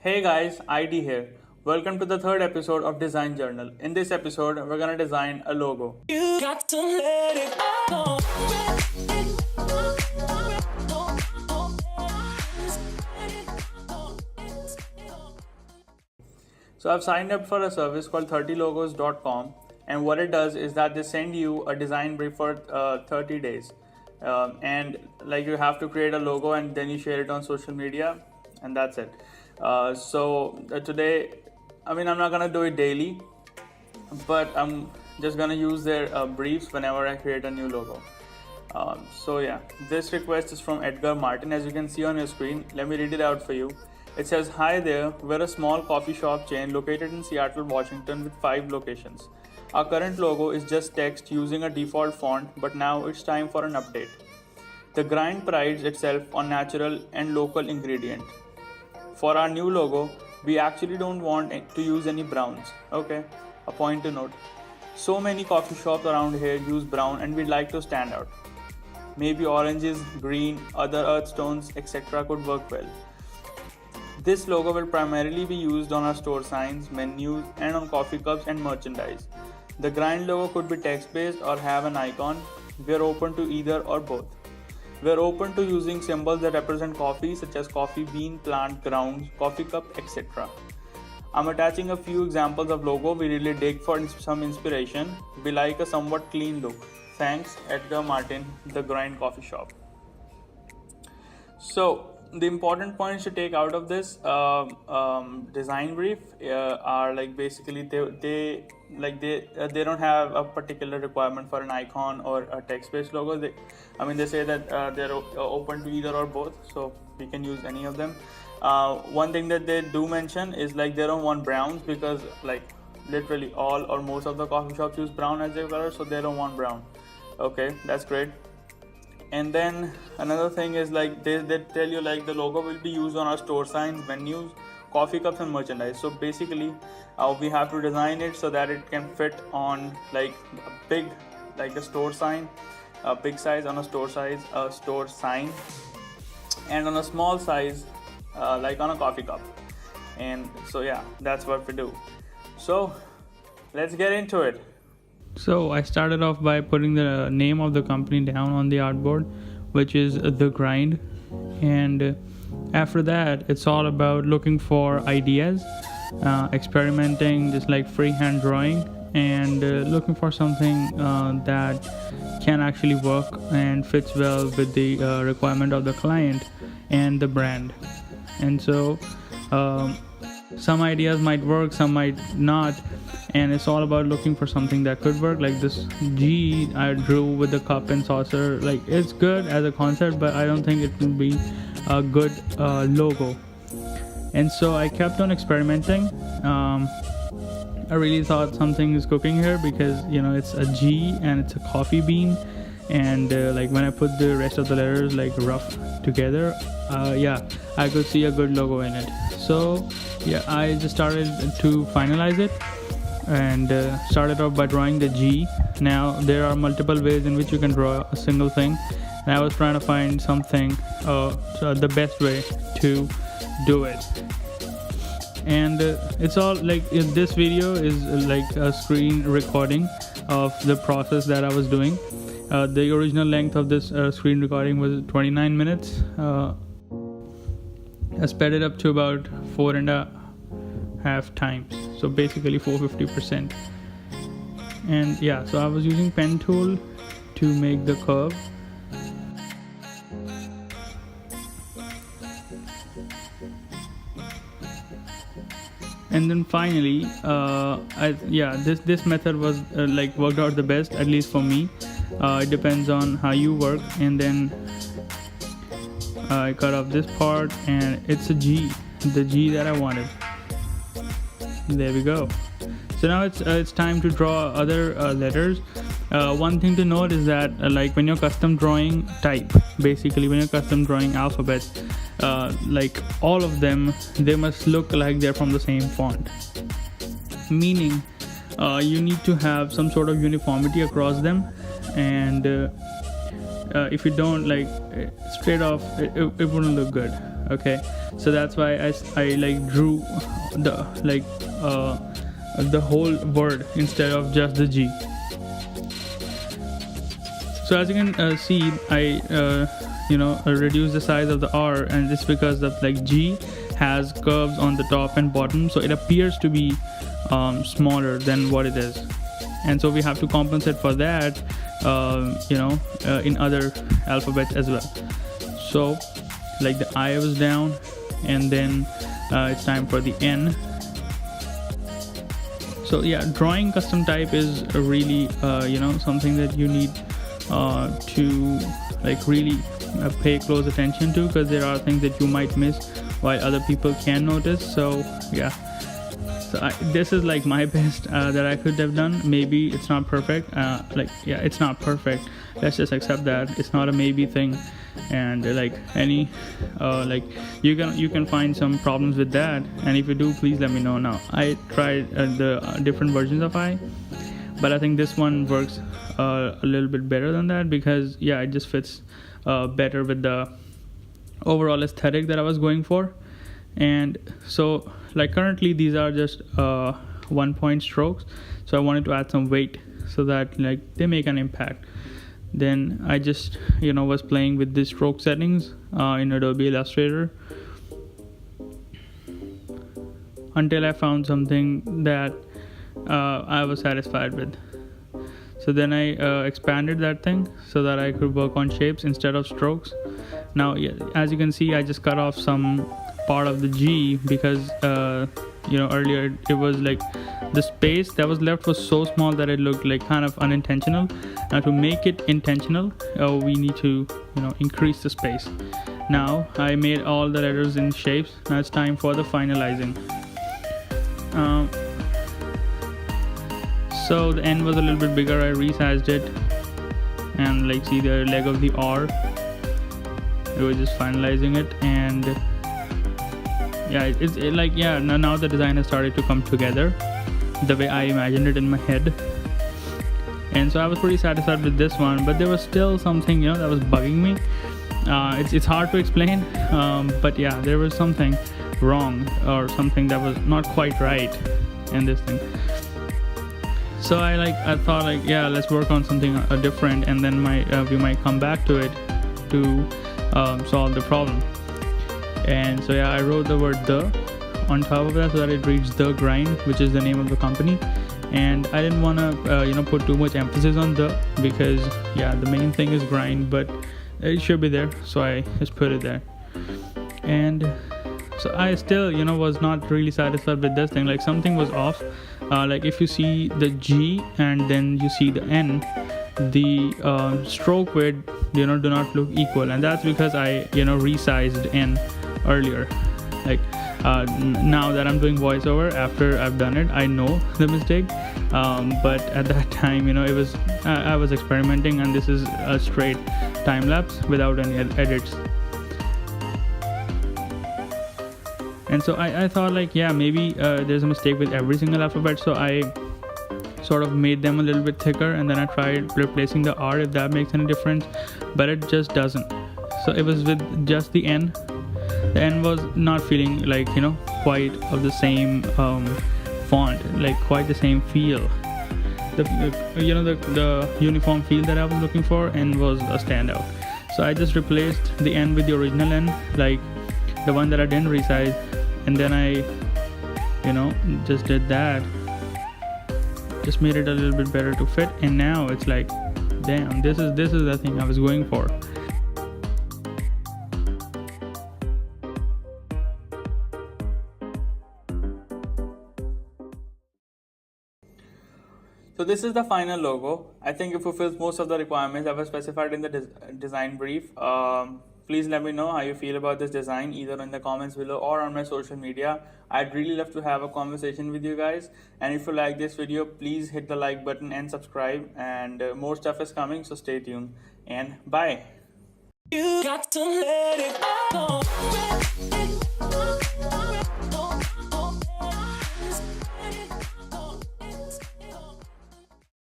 Hey guys, ID here. Welcome to the third episode of Design Journal. In this episode, we're gonna design a logo. You got to let it go. So I've signed up for a service called 30logos.com, and what it does is that they send you a design brief for 30 days. And like you have to create a logo and then you share it on social media, and that's it. Today, I'm not gonna do it daily, but I'm just gonna use their briefs whenever I create a new logo. This request is from Edgar Martin, as you can see on your screen. Let me read it out for you. It says, "Hi there, we're a small coffee shop chain located in Seattle, Washington with 5 locations. Our current logo is just text using a default font, but now it's time for an update. The grind prides itself on natural and local ingredient. For our new logo, we actually don't want to use any browns." Okay, a point to note. So many coffee shops around here use brown and we'd like to stand out. Maybe oranges, green, other earth tones, etc. could work well. This logo will primarily be used on our store signs, menus, and on coffee cups and merchandise. The grind logo could be text-based or have an icon. We're open to either or both. We're open to using symbols that represent coffee, such as coffee bean, plant, grounds, coffee cup, etc. I'm attaching a few examples of logo we really dig for some inspiration. We like a somewhat clean look. Thanks, Edgar Martin, The Grind Coffee Shop. So, the important points to take out of this design brief are like basically they don't have a particular requirement for an icon or a text-based logo. They say that they're open to either or both, so we can use any of them. One thing that they do mention is like they don't want browns, because like literally all or most of the coffee shops use brown as their color, so they don't want brown. Okay, that's great. And then another thing is like they tell you like the logo will be used on our store signs, menus, coffee cups, and merchandise. So basically we have to design it so that it can fit on like a big, like a store sign, a big size on a store sign, and on a small size like on a coffee cup. And so yeah, that's what we do. So let's get into it. So I started off by putting the name of the company down on the artboard, which is The Grind. And after that, it's all about looking for ideas, experimenting, just like freehand drawing, and looking for something that can actually work and fits well with the requirement of the client and the brand. And so some ideas might work, some might not, and it's all about looking for something that could work. Like this G I drew with the cup and saucer, like it's good as a concept, but I don't think it will be a good logo. And so I kept on experimenting. I really thought something is cooking here, because it's a G and it's a coffee bean, and like when I put the rest of the letters like rough together, I could see a good logo in it. So yeah, I just started to finalize it and started off by drawing the G. Now there are multiple ways in which you can draw a single thing, and I was trying to find something the best way to do it. And it's all like this video is like a screen recording of the process that I was doing. The original length of this screen recording was 29 minutes. I sped it up to about 4.5 times, so basically 450%. And yeah, so I was using pen tool to make the curve. And then finally this method was like worked out the best, at least for me. It depends on how you work. And then I cut off this part, and it's a G, the G that I wanted. There we go. So now it's time to draw other letters. One thing to note is that like when you're custom drawing type, basically when you're custom drawing alphabets, like all of them, they must look like they're from the same font. Meaning you need to have some sort of uniformity across them, and if you don't, like straight off, it wouldn't look good. Okay, so that's why I like drew the the whole word instead of just the G. So as you can see, I reduce the size of the R, and it's because the like G has curves on the top and bottom, so it appears to be smaller than what it is, and so we have to compensate for that in other alphabets as well. So like the I was down, and then it's time for the N. So yeah, drawing custom type is really something that you need to like really pay close attention to, because there are things that you might miss while other people can notice. So yeah, so this is like my best that I could have done. Maybe it's not perfect, it's not perfect, let's just accept that it's not a maybe thing, and like any you can find some problems with that, and if you do, please let me know. Now I tried the different versions of I, but I think this one works a little bit better than that, because yeah, it just fits better with the overall aesthetic that I was going for. And so like currently these are just 1 point strokes, so I wanted to add some weight so that like they make an impact. Then I just was playing with the stroke settings in Adobe Illustrator until I found something that I was satisfied with. So then I expanded that thing so that I could work on shapes instead of strokes. Now as you can see, I just cut off some part of the G, because earlier it was like the space that was left was so small that it looked like kind of unintentional. Now to make it intentional, we need to increase the space. Now I made all the letters in shapes. Now it's time for the finalizing. So the N was a little bit bigger, I resized it, and like see the leg of the R, we were just finalizing it. And yeah, now the design has started to come together the way I imagined it in my head, and so I was pretty satisfied with this one. But there was still something that was bugging me. It's hard to explain, but yeah, there was something wrong, or something that was not quite right in this thing. So I thought let's work on something different, and then we might come back to it to solve the problem. And so yeah, I wrote the word the on top of that so that it reads The Grind, which is the name of the company. And I didn't want to put too much emphasis on the, because yeah, the main thing is grind, but it should be there, so I just put it there. And so I still was not really satisfied with this thing. Like something was off. Like if you see the G and then you see the N, the stroke weight do not look equal, and that's because I resized N earlier. Like now that I'm doing voiceover, after I've done it, I know the mistake, but at that time it was I was experimenting, and this is a straight time lapse without any edits. And so I thought maybe there's a mistake with every single alphabet, so I sort of made them a little bit thicker, and then I tried replacing the R, if that makes any difference, but it just doesn't. So it was with just the N. The N was not feeling quite of the same font, like quite the same feel. The uniform feel that I was looking for, and was a standout. So I just replaced the N with the original N, like the one that I didn't resize, and then I just did that, just made it a little bit better to fit, and now it's like, damn, this is the thing I was going for. So this is the final logo. I think it fulfills most of the requirements that were specified in the design brief. Please let me know how you feel about this design, either in the comments below or on my social media. I'd really love to have a conversation with you guys. And if you like this video, please hit the like button and subscribe. And more stuff is coming, so stay tuned. And bye. You got to let it go.